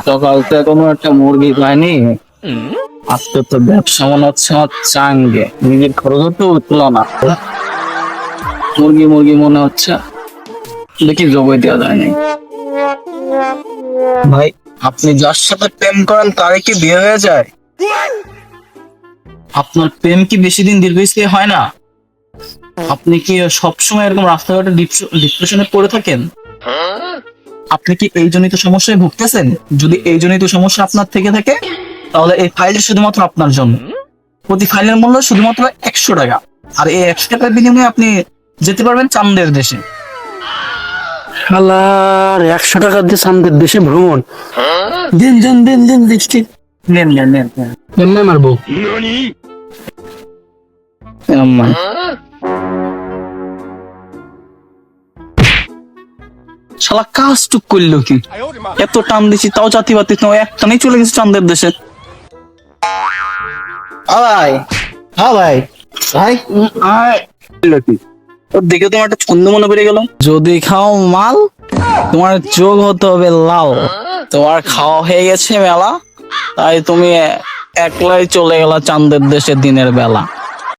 সকাল থেকে কোনো একটা মুরগি পাইনি, আজকে তো ব্যবসা মনে হচ্ছে আমার চাঙ্গে, নিজের খরচ তো উঠলো না। মুরগি মুরগি মনে হচ্ছে, দেখি জবাই দেওয়া যায়নি। ভাই, আপনি যার সাথে প্রেম করেন তারে কি বিয়ে হয়ে যায়? আপনার প্রেম কি বেশি দিন দীর্ঘস্থায়ী হয় না? আপনি কি সবসময় এরকম রাস্তাঘাটে ডিপ্রেশনে পড়ে থাকেন? আপনি কি এই জনিত সমস্যায় ভুগতেছেন? যদি এই জনিত সমস্যা আপনার থেকে থাকে, তাহলে এই ফাইলটা শুধুমাত্র আপনার জন্য। প্রতি ফাইলের মূল্য শুধুমাত্র 100 টাকা, আর এই 100 টাকার বিনিময়ে আপনি যেতে পারবেন চান্দের দেশে। শালার 100 টাকা দিয়ে চান্দের দেশে ভ্রমণ। দিন দিন দিন দিন দৃষ্টি নেন নেন নেন নেন। কেমনে মারবো? আম্মা। শালা কাজ টুক করলো কি? এত টান দিছি তাও জাতি বাতি একটানেই চলে গেছে চান্দের দেশে। ভাই, হ্যাঁ ভাই, ভাই ওর দেখে তোমার একটা ছন্দ মনে পড়ে গেল। যদি খাও মাল, তোমার চোখ হতে হবে লাল। তোমার খাওয়া হয়ে গেছে মেলা, তাই তুমি একলাই চলে গেলা চান্দের দেশে দিনের বেলা।